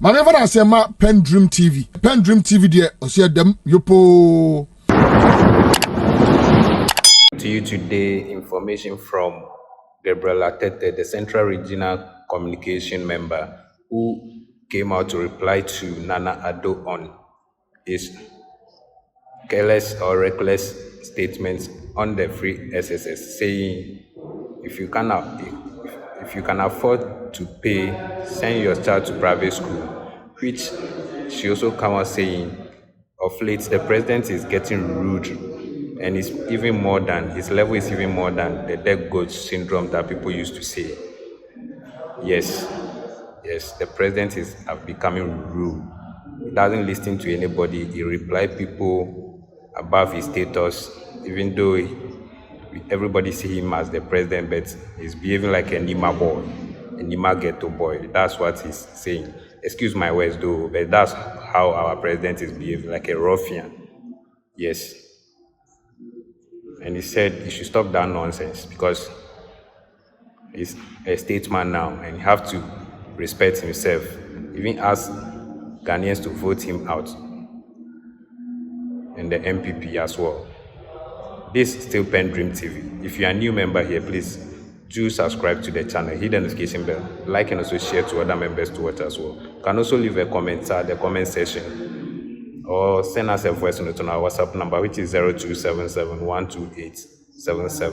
Manever I say ma PENDREAM TV. PENDREAM TV there, I see them yopo. To you today, information from Gabrella Tetteh, the Central Regional Communication Member, who came out to reply to Nana Addo on his careless or reckless statements on the free SSS, saying if you can afford to pay, send your child to private school, which she also came out saying of late the president is getting rude and his level is even more than the dead goat syndrome that people used to say. Yes, the president is becoming rude. He doesn't listen to anybody. He replies people above his status, even though everybody see him as the president, but he's behaving like a Nima boy, a Nima ghetto boy. That's what he's saying. Excuse my words though, but that's how our president is behaving, like a ruffian. Yes. And he said he should stop that nonsense because he's a statesman now and he have to respect himself. Even ask Ghanaians to vote him out and the MPP as well. This is still PENDREAM TV. If you are a new member here, please do subscribe to the channel, hit the notification bell, like and also share to other members to watch as well. You can also leave a comment at the comment section or send us a voice note on our WhatsApp number, which is 0277128877.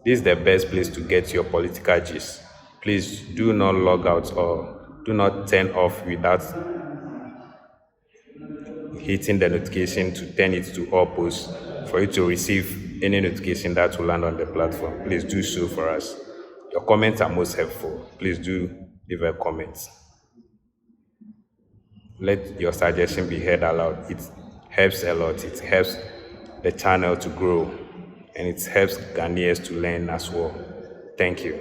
This is the best place to get your political gist. Please do not log out or do not turn off without hitting the notification to turn it to all posts for you to receive any notification that will land on the platform. Please do so for us. Your comments are most helpful. Please do leave a comment. Let your suggestion be heard aloud. It helps a lot. It helps the channel to grow and it helps Ghanaians to learn as well. Thank you.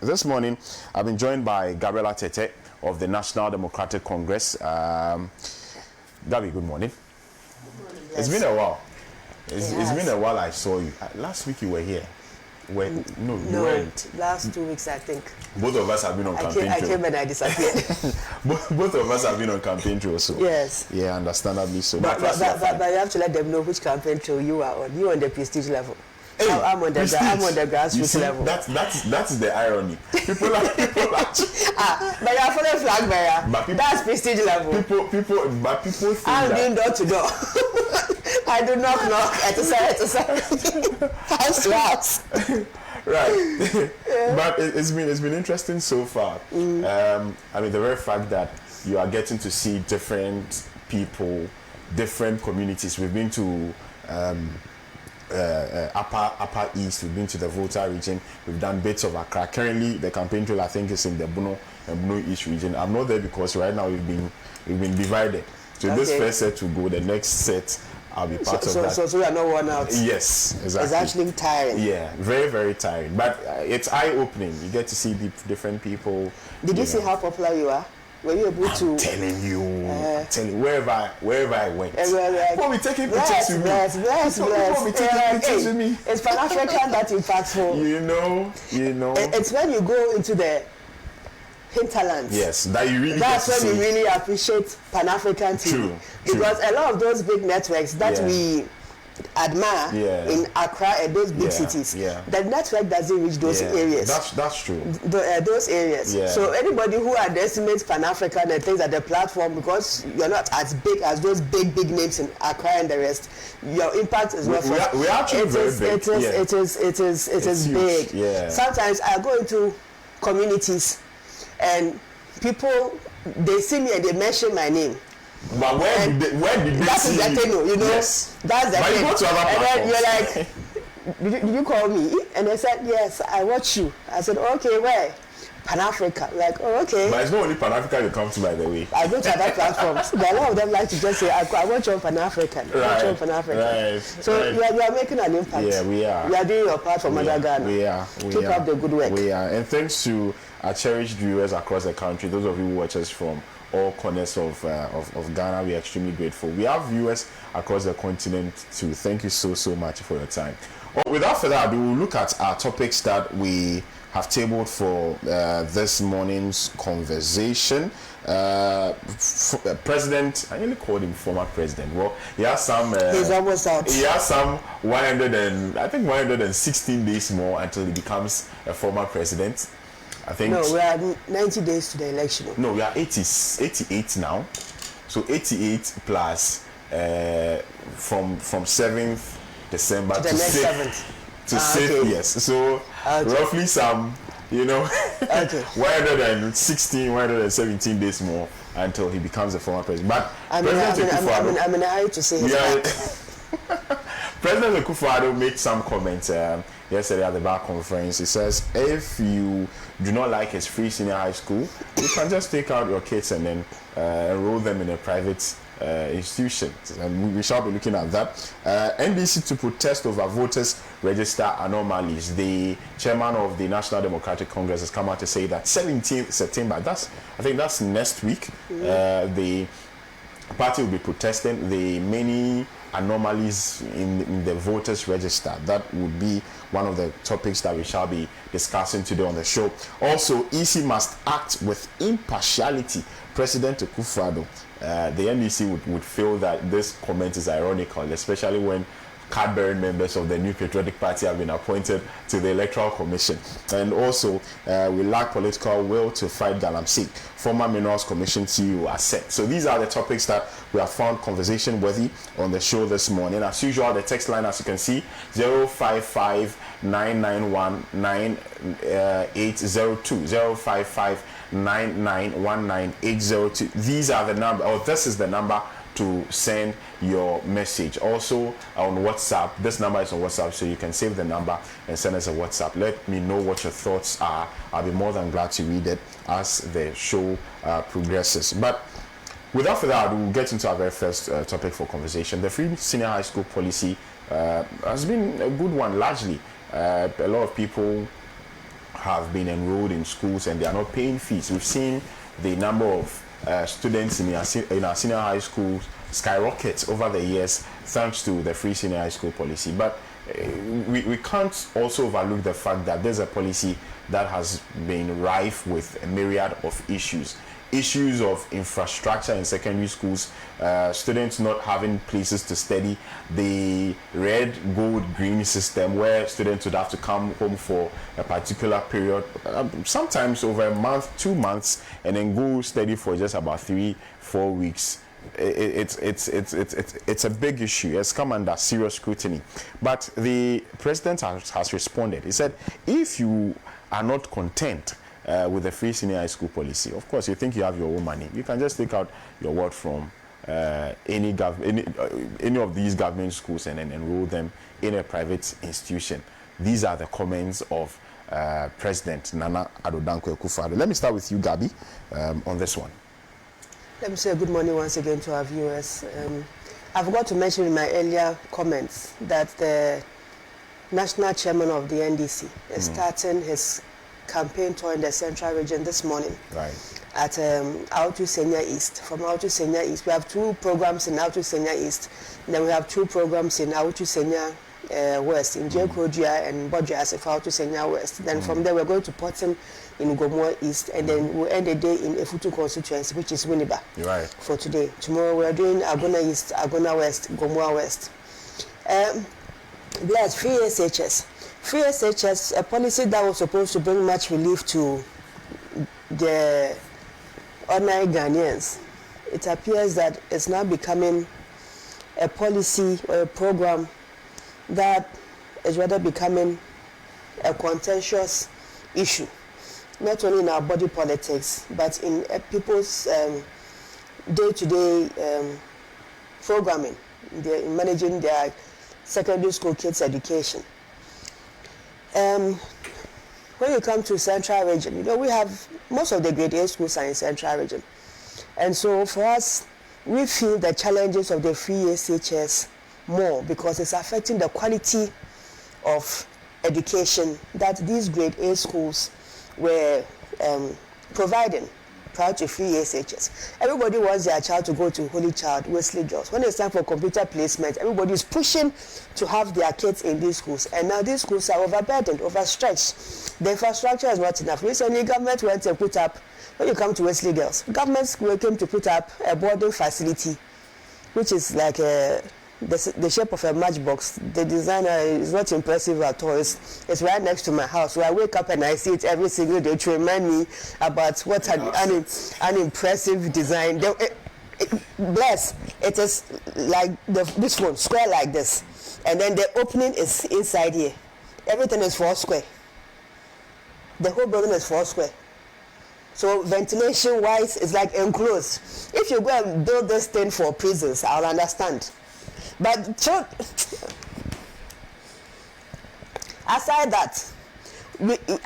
This morning, I've been joined by Gabrella Tetteh of the National Democratic Congress. Gabby, good morning. Yes. It's been a while. It's been a while I saw you. Last week you were here. You weren't. Last 2 weeks, I think. Both of us have been on campaign trail. I came and I disappeared. both of us have been on campaign trail, so. Yes. Yeah, understandably so. But you have to let them know which campaign trail you are on. You're on the prestige level. Hey, I'm on the grassroots level. That's the irony. People are but you're following flag bearer. That's prestige level. People think I'm doing door to door. I do knock at house to house. Right. Yeah. But it's been interesting so far. I mean, the very fact that you are getting to see different people, different communities. We've been to Upper East, we've been to the Volta region, we've done bits of Accra. Currently, the campaign trail I think is in the Bono East region. I'm not there because right now we've been divided. So this first set to go, the next set I'll be part of that. So we are not worn out. Yes, exactly. It's actually tiring. Yeah, very, very tiring. But it's eye-opening. You get to see different people. Did you see how popular you are? Were you able to? I'm telling you, wherever I went. People be taking pictures with me. People be taking pictures with me. It's Pan-African that impactful. You know. It's when you go into the hinterlands. Yes, that you really. That's when you really appreciate Pan-African TV. True. Because a lot of those big networks that we admire in Accra and those big cities, the network doesn't reach those areas. That's true. Those areas. Yeah. So anybody who underestimates Pan-African and thinks that the platform, because you're not as big as those big names in Accra and the rest, your impact is not. We are actually very big. It is big. Yeah. Sometimes I go into communities and people, they see me and they mention my name. But where did they that's see the thing, you know. Yes. That's the but thing. You go to other and then you're like, did you call me? And they said, yes, I watch you. I said, okay, where? Pan-Africa. Like, oh, okay. But it's not only Pan-Africa you come to, by the way. I go to other platforms. But a lot of them like to just say, I watch you on Pan-African. Right. So you are making an impact. Yeah, we are. You are doing your part for Mother Ghana. We are. Keep up the good work. We are. And thanks to our cherished viewers across the country, those of you who watch us from all corners of Ghana, we are extremely grateful. We have viewers across the continent too. Thank you so much for your time. Well, without further ado, we'll look at our topics that we have tabled for this morning's conversation. President, I nearly called him former president. Well, he has some. He's almost out. He has some 116 days more until he becomes a former president. I think. No, we are 90 days to the election. No, we are 88 now. So 88 plus from 7th December to the next 7th. To 6th, okay. yes. So roughly some, okay. 117 days more until he becomes a former president. But I'm in a hurry to say his back. President Akufo-Addo made some comments yesterday at the bar conference. He says, if you do not like his free senior high school, you can just take out your kids and then enroll them in a private institution. And we shall be looking at that. NDC to protest over voters register anomalies. The chairman of the National Democratic Congress has come out to say that 17th September, I think that's next week, the party will be protesting the many anomalies in the voters register. That would be one of the topics that we shall be discussing today on the show. Also, EC must act with impartiality. President Akufo-Addo, the NDC would feel that this comment is ironical, especially when card-bearing members of the New Patriotic Party have been appointed to the Electoral Commission. And also, we lack political will to fight Galamsey. Former Minerals Commission CEO are set. So these are the topics that we have found conversation worthy on the show this morning. As usual, the text line, as you can see, 055-991-9802. 055-9919-802. These are the number, or this is the number to send your message. Also on WhatsApp, this number is on WhatsApp, so you can save the number and send us a WhatsApp. Let me know what your thoughts are. I'll be more than glad to read it as the show progresses. But without further ado, we'll get into our very first topic for conversation. The free senior high school policy has been a good one, largely. A lot of people have been enrolled in schools and they are not paying fees. We've seen the number of students in our senior high schools skyrocket over the years thanks to the free senior high school policy. But we can't also overlook the fact that there's a policy that has been rife with a myriad of issues of infrastructure in secondary schools, students not having places to study, the red, gold, green system where students would have to come home for a particular period, sometimes over a month, 2 months, and then go study for just about 3-4 weeks. It's a big issue. It's come under serious scrutiny. But the president has responded. He said, if you are not content with the free senior high school policy, of course, you think you have your own money, you can just take out your word from any of these government schools and then enroll them in a private institution. These are the comments of President Nana Addo Akufo-Addo. Let me start with you, Gabi, on this one. Let me say good morning once again to our viewers. I forgot to mention in my earlier comments that the national chairman of the NDC is starting his campaign tour in the central region this morning. Right. At Autu Senior East. From Autu Senior East, we have 2 programs in Autu Senior East. And then we have 2 programs in Autu Senior West, in Jekodia and Bodjas for Autu Senior West. Then from there, we're going to Portem in Gomoa East, and then we'll end the day in Efutu constituency, which is Winneba. Right. For today. Tomorrow, we are doing Agona East, Agona West, Gomoa West. There's free SHS. Free SHS, a policy that was supposed to bring much relief to the ordinary Ghanaians. It appears that it's now becoming a policy or a program that is rather becoming a contentious issue, not only in our body politics, but in people's day-to-day programming, in managing their secondary school kids' education. When you come to Central Region, we have most of the grade A schools are in Central Region. And so for us, we feel the challenges of the free SHS more because it's affecting the quality of education that these grade A schools were providing prior to free SHS. Everybody wants their child to go to Holy Child, Wesley Girls. When it's time for computer placement, everybody is pushing to have their kids in these schools. And now these schools are overburdened, overstretched. The infrastructure is not enough. Recently, government went to put up, when you come to Wesley Girls, government came to put up a boarding facility, which is like the shape of a matchbox. The designer is not impressive at all. It's right next to my house. So I wake up and I see it every single day to remind me about what an impressive design. Bless, it is like this one, square like this. And then the opening is inside here. Everything is 4 square. The whole building is 4 square. So ventilation wise, it's like enclosed. If you go and build this thing for prisons, I'll understand. But so, aside that,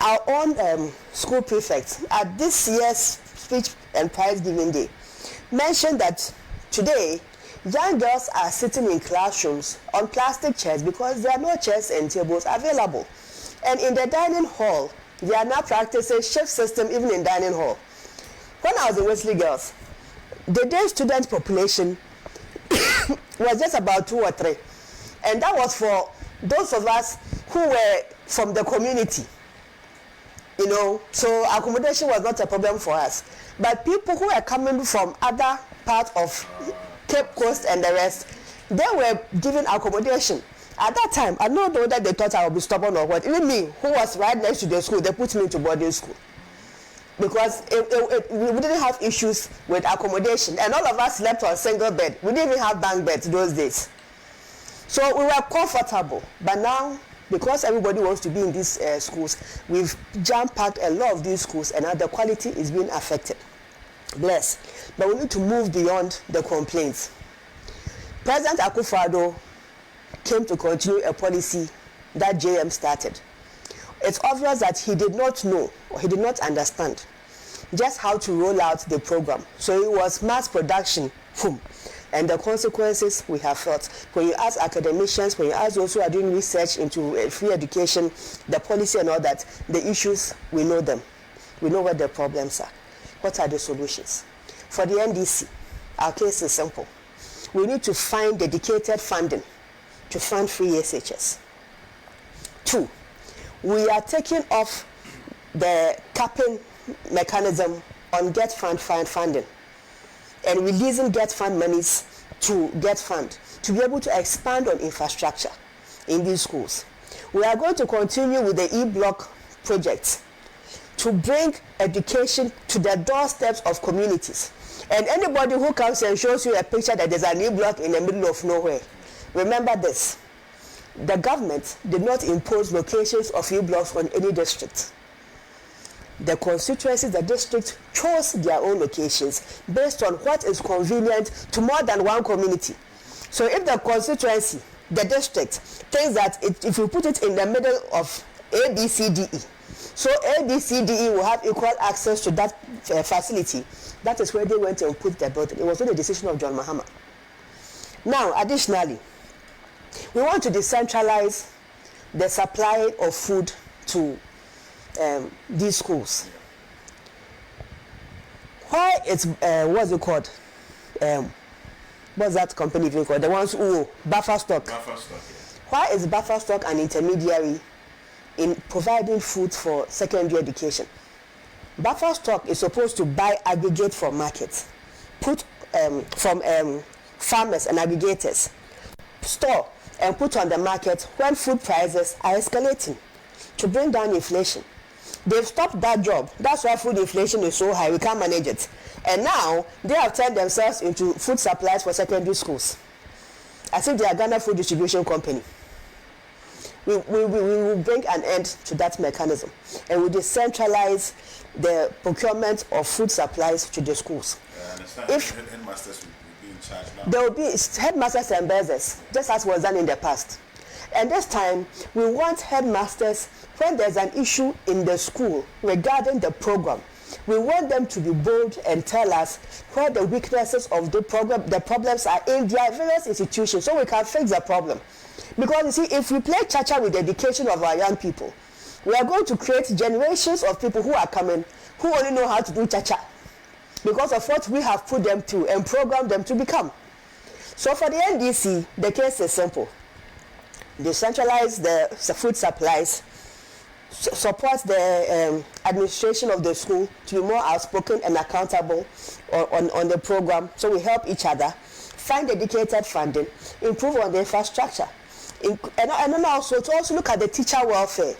our own school prefect at this year's speech and prize giving day mentioned that today young girls are sitting in classrooms on plastic chairs because there are no chairs and tables available. And in the dining hall, they are now practicing shift system even in dining hall. When I was in Wesley Girls, the day student population was just about 2 or 3. And that was for those of us who were from the community. You know, so accommodation was not a problem for us. But people who were coming from other parts of Cape Coast and the rest, they were given accommodation. At that time, I don't know that they thought I would be stubborn or what. Even me, who was right next to the school, they put me into boarding school. Because we didn't have issues with accommodation. And all of us slept on single bed. We didn't even have bunk beds those days. So we were comfortable. But now, because everybody wants to be in these schools, we've jam-packed a lot of these schools and now the quality is being affected. Bless. But we need to move beyond the complaints. President Akufo-Addo came to continue a policy that JM started. It's obvious that he did not know or he did not understand just how to roll out the program. So it was mass production, and the consequences we have felt. When you ask academicians, when you ask those who are doing research into free education, the policy and all that, the issues, we know them. We know what the problems are. What are the solutions? For the NDC, our case is simple. We need to find dedicated funding to fund free SHS. 2, we are taking off the capping mechanism on Get Fund funding and releasing Get Fund monies to Get Fund to be able to expand on infrastructure in these schools. We are going to continue with the e-block project to bring education to the doorsteps of communities. And anybody who comes and shows you a picture that there's an e-block in the middle of nowhere, remember this. The government did not impose locations of e-blocks on any district. The constituencies, the district chose their own locations based on what is convenient to more than one community. So if the constituency, the district, thinks that if you put it in the middle of A, B, C, D, E, so A, B, C, D, E will have equal access to that facility, that is where they went and put the building. It was not a decision of John Mahama. Now, additionally, we want to decentralize the supply of food to these schools. Why it's what's it called? What's that company even called? The ones who buffer stock. Buffer stock. Yeah. Why is buffer stock an intermediary in providing food for secondary education? Buffer stock is supposed to buy aggregate from markets, put from farmers and aggregators, store and put on the market when food prices are escalating to bring down inflation. They've stopped that job. That's why food inflation is so high. We can't manage it. And now they have turned themselves into food supplies for secondary schools, as if they are Ghana Food Distribution Company. We will bring an end to that mechanism and we decentralize the procurement of food supplies to the schools. I understand. If headmasters will be in charge now. There will be headmasters and bearers, just as was done in the past. And this time, we want headmasters, when there's an issue in the school regarding the program, we want them to be bold and tell us where the weaknesses of the problems are in their various institutions so we can fix the problem. Because you see, if we play cha-cha with the education of our young people, we are going to create generations of people who are coming who only know how to do cha-cha. because of what we have put them through and programmed them to become. So for the NDC, the case is simple. Decentralize the food supplies, support the administration of the school to be more outspoken and accountable on the program, so we help each other, find dedicated funding, improve on the infrastructure, and then also to also look at the teacher welfare.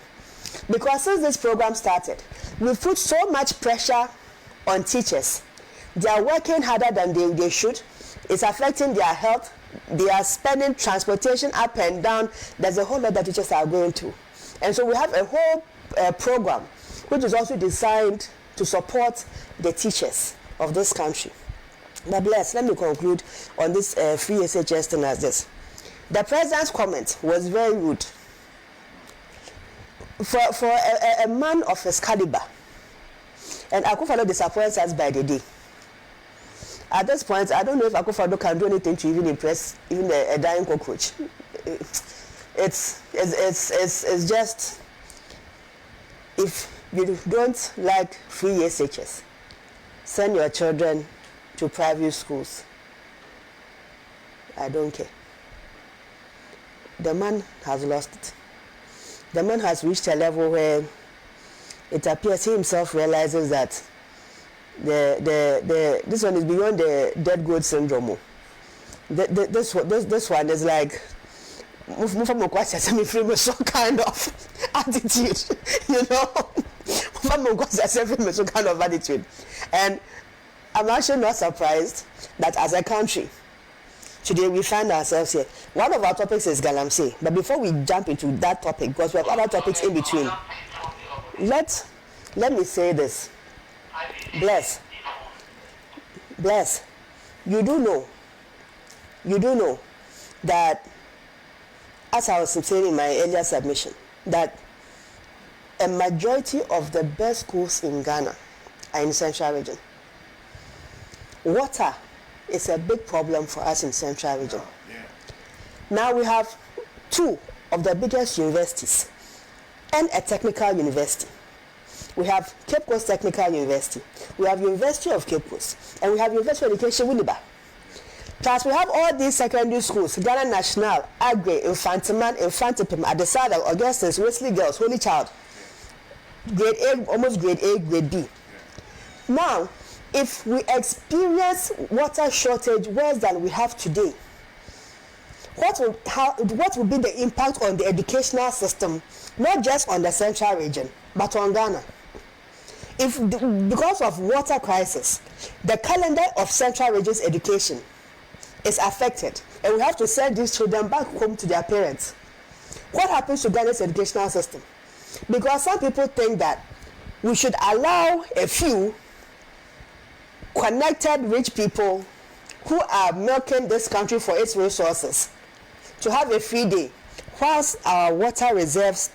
Because since this program started, we've put so much pressure on teachers. They are working harder than they should. It's affecting their health. They are spending transportation up and down. There's a whole lot that teachers are going to. And so we have a whole program which is also designed to support the teachers of this country. But let me conclude on this free SHS thing as this. The president's comment was very rude. For a man of his caliber, and Akufo-Addo disappoints us by the day. At this point, I don't know if Akufo-Addo can do anything to even impress even a dying cockroach. It's just, if you don't like free SHS, send your children to private schools. I don't care. The man has lost it. The man has reached a level where it appears he himself realizes that this one is beyond the dead goat syndrome. This one is like some kind of attitude, you know. Some kind of attitude. And I'm actually not surprised that as a country, today we find ourselves here. One of our topics is Galamsey. But before we jump into that topic, because we have other topics in between, let me say this. Bless, you do know that, as I was saying in my earlier submission, that a majority of the best schools in Ghana are in the Central Region. Water is a big problem for us in Central Region. Now we have two of the biggest universities and a technical university. We have Cape Coast Technical University, we have University of Cape Coast, and we have University of Education Winneba. Plus we have all these secondary schools, Ghana National, Agri, Infantiman, Infantipim, at the side of Augustus, Wesley Girls, Holy Child, grade A, almost grade A, grade B. Now, if we experience water shortage worse than we have today, what will be the impact on the educational system, not just on the Central Region, but on Ghana? Because of water crisis, the calendar of Central Region's education is affected, and we have to send these children back home to their parents. What happens to Ghana's educational system? Because some people think that we should allow a few connected rich people who are milking this country for its resources to have a free day, whilst our water reserves,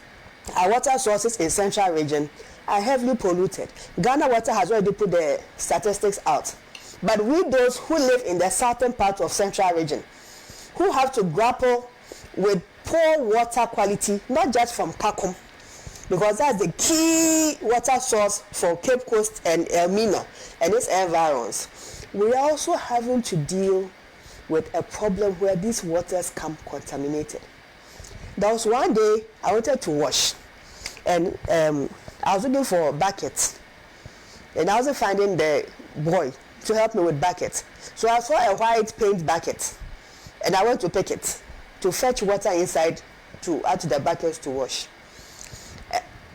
our water sources in Central Region are heavily polluted. Ghana Water has already put the statistics out. But we, those who live in the southern part of Central Region, who have to grapple with poor water quality, not just from Kakum, because that's the key water source for Cape Coast and Elmina and its environs, we are also having to deal with a problem where these waters come contaminated. There was one day I wanted to wash, and I was looking for buckets, and I wasn't finding the boy to help me with buckets. So I saw a white paint bucket, and I went to pick it to fetch water inside to add to the buckets to wash.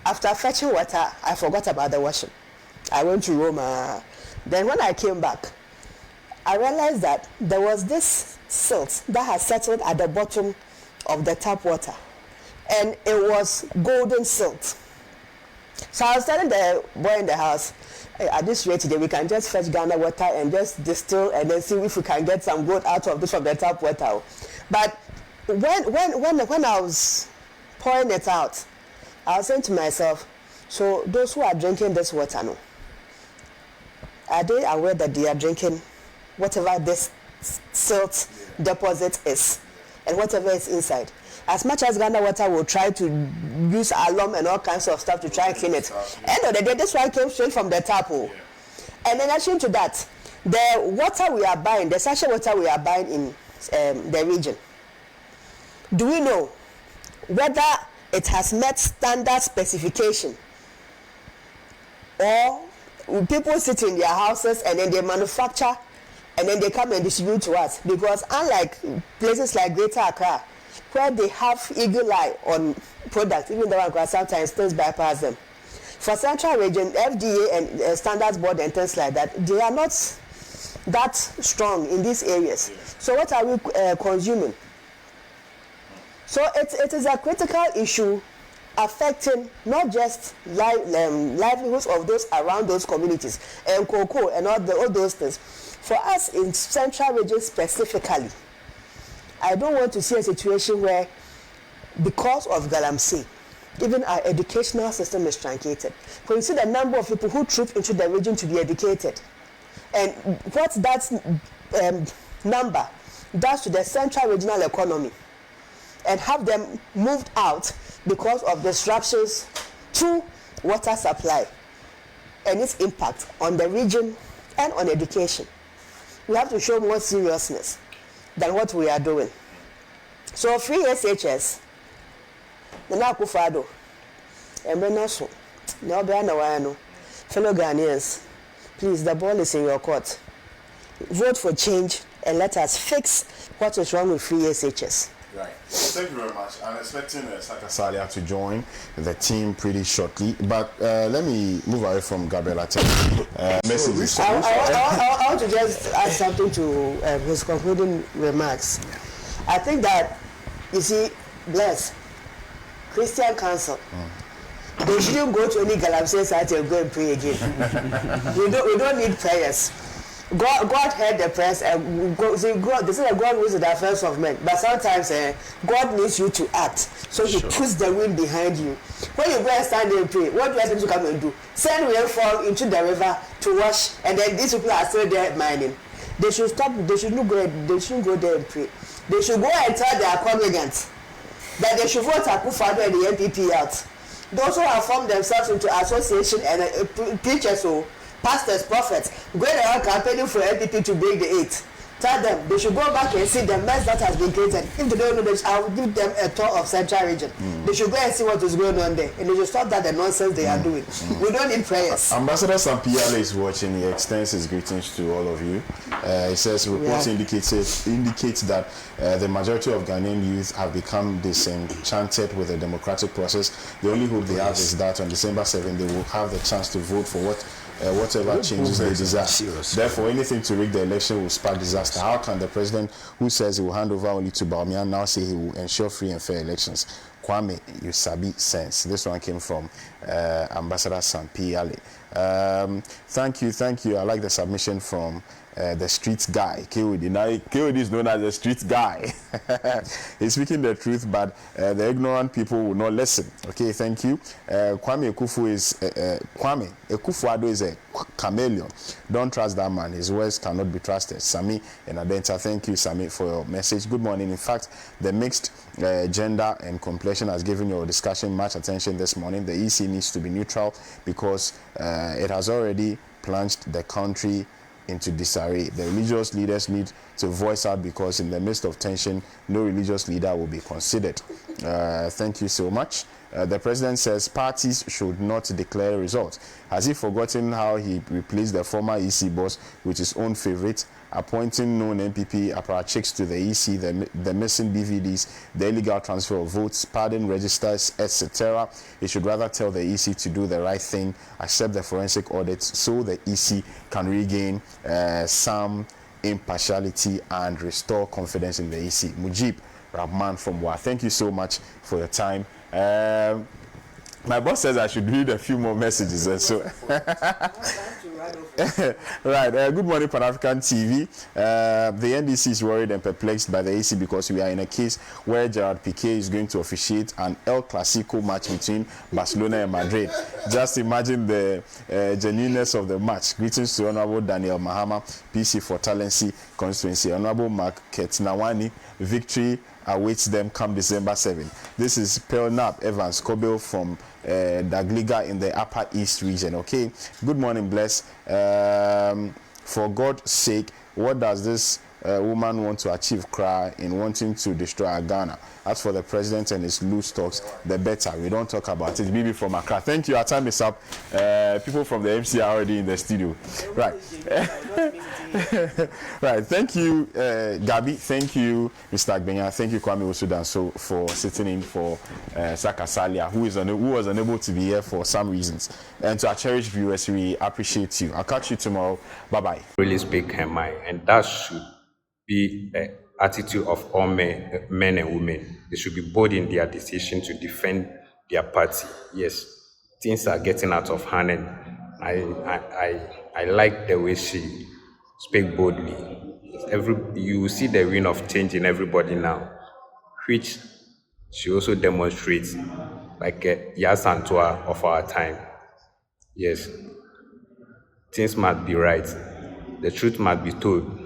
After fetching water, I forgot about the washing. I went to Roma. Then when I came back, I realized that there was this silt that had settled at the bottom of the tap water, and it was golden silt. So I was telling the boy in the house, hey, at this rate today, we can just fetch Ghana water and just distill and then see if we can get some gold out of this from the tap water. But when I was pouring it out, I was saying to myself, so those who are drinking this water, no, are they aware that they are drinking whatever this silt deposit is and whatever is inside? As much as Ghana Water will try to use alum and all kinds of stuff to try and clean it, end of the day, this one came straight from the tap. And in addition to that, the water we are buying, the sachet water we are buying in the region, do we know whether it has met standard specification, or people sit in their houses and then they manufacture and then they come and distribute to us? Because unlike places like Greater Accra, where they have eagle eye on products, even though sometimes things bypass them. For Central Region, FDA and Standards Board and things like that, they are not that strong in these areas. So what are we consuming? So it is a critical issue affecting not just livelihoods of those around those communities and cocoa and all those things. For us in Central Region specifically, I don't want to see a situation where, because of Galamsey, even our educational system is truncated. When you see the number of people who troop into the region to be educated, and what that number does to the central regional economy, and have them moved out because of disruptions to water supply and its impact on the region and on education, we have to show more seriousness than what we are doing. So free SHS, Nana Akufo-Addo, Emrenaso, Naobeana, fellow Ghanaians, please, the ball is in your court. Vote for change and let us fix what is wrong with free SHS. Right. Thank you very much. I'm expecting Saka Salia to join the team pretty shortly, but let me move away from Gabrella. Messages. I want to just add something to his concluding remarks. I think that, you see, bless Christian Council. They shouldn't go to any Galamsey site and go and pray again. we don't need prayers. God heard the prayers, and God, they say that God knows the affairs of men, but sometimes God needs you to act, so He puts the wind behind you. When you go and stand there and pray, what do you ask them to come and do? Send rainfall into the river to wash, and then these people are still there mining. They should stop. They shouldn't go there and pray. They should go and tell their congregants that they should vote Akufo-Addo and the NPP out. Those who have formed themselves into association and preachers, or pastors, prophets, going around campaigning for NPP to break the 8. Tell them they should go back and see the mess that has been created. If they don't know, I will give them a tour of Central Region. They should go and see what is going on there, and they should stop that the nonsense they are doing. We don't need prayers. Ambassador Sampiale is watching. He extends his greetings to all of you. He says reports indicates that the majority of Ghanaian youth have become disenchanted with the democratic process. The only hope they have is that on December 7th they will have the chance to vote for whatever changes they desire. Therefore, anything to rig the election will spark disaster. How can the president, who says he will hand over only to Bawumia, now say he will ensure free and fair elections? Kwame, you sabi sense. This one came from Ambassador Sampiale. Thank you. I like the submission from the street guy, KOD. Now, KOD is known as the street guy. He's speaking the truth, but the ignorant people will not listen. Okay, thank you. Kwame Akufo-Addo is a chameleon. Don't trust that man. His words cannot be trusted. Sami and Adenta, thank you, Sami, for your message. Good morning. In fact, the mixed gender and complexion has given your discussion much attention this morning. The EC needs to be neutral because it has already plunged the country into disarray. The religious leaders need to voice out because in the midst of tension, no religious leader will be considered. Thank you so much. The president says parties should not declare results. Has he forgotten how he replaced the former EC boss with his own favorite, appointing known NPP apparatchiks to the EC, the missing DVDs, the illegal transfer of votes, pardon registers, etc.? He should rather tell the EC to do the right thing, accept the forensic audits so the EC can regain some impartiality and restore confidence in the EC. Mujib Rahman from Wa. Thank you so much for your time. My boss says I should read a few more messages. So, right. Good morning, Pan African TV. The NDC is worried and perplexed by the AC because we are in a case where Gerard Piqué is going to officiate an El Clasico match between Barcelona and Madrid. Just imagine the genuineness of the match. Greetings to Honorable Daniel Mahama, PC for Talency constituency. Honorable Mark Ketnawani, Victory awaits them come December 7. This is Pelnap Evans Kobel from Dagliga in the Upper East region. Okay, good morning, Bless. For God's sake, what does this woman want to achieve cry in wanting to destroy Ghana? As for the president and his loose talks, the better. We don't talk about it. Bibi from Accra. Thank you. Our time is up. People from the MC are already in the studio. Right. Right. Thank you, Gabi. Thank you, Mr. Agbenya. Thank you, Kwame Osudan, so for sitting in for Saka Salia, who was unable to be here for some reasons. And to our cherished viewers, we appreciate you. I'll catch you tomorrow. Bye-bye. Really speak her mind, and that should be an attitude of all men and women. They should be bold in their decision to defend their party. Yes, things are getting out of hand, and I like the way she speak boldly. You see the wind of change in everybody now, which she also demonstrates like a Yasantua of our time. Yes, things must be right. The truth must be told.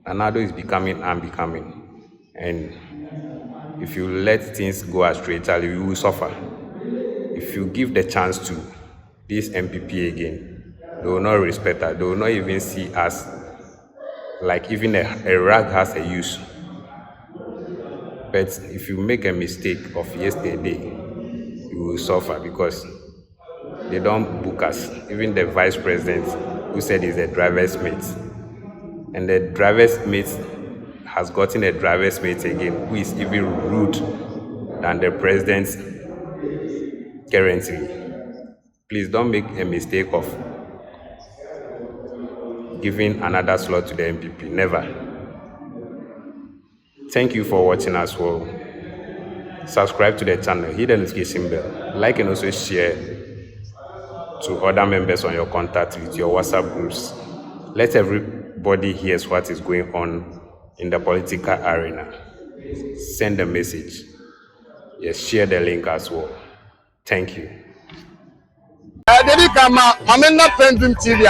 And Addo is becoming unbecoming. And if you let things go astray, you will suffer. If you give the chance to this MPP again, they will not respect us. They will not even see us like even a rag has a use. But if you make a mistake of yesterday, you will suffer because they don't book us. Even the vice president who said he's a driver's mate. And the driver's mate has gotten a driver's mate again who is even rude than the president currently. Please don't make a mistake of giving another slot to the MPP. Never. Thank you for watching as well. Subscribe to the channel, hit the notification bell, like and also share to other members on your contact with your WhatsApp groups. Let everybody hear what is going on in the political arena. Send a message. Yes, share the link as well. Thank you. PENDREAM TV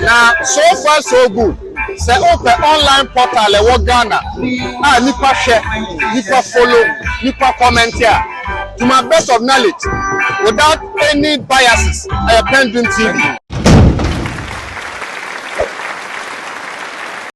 now, so far so good. Say open online portal e Ghana. Nipa share, nipa follow, nipa comment here. To my best of knowledge, without any biases, PENDREAM TV.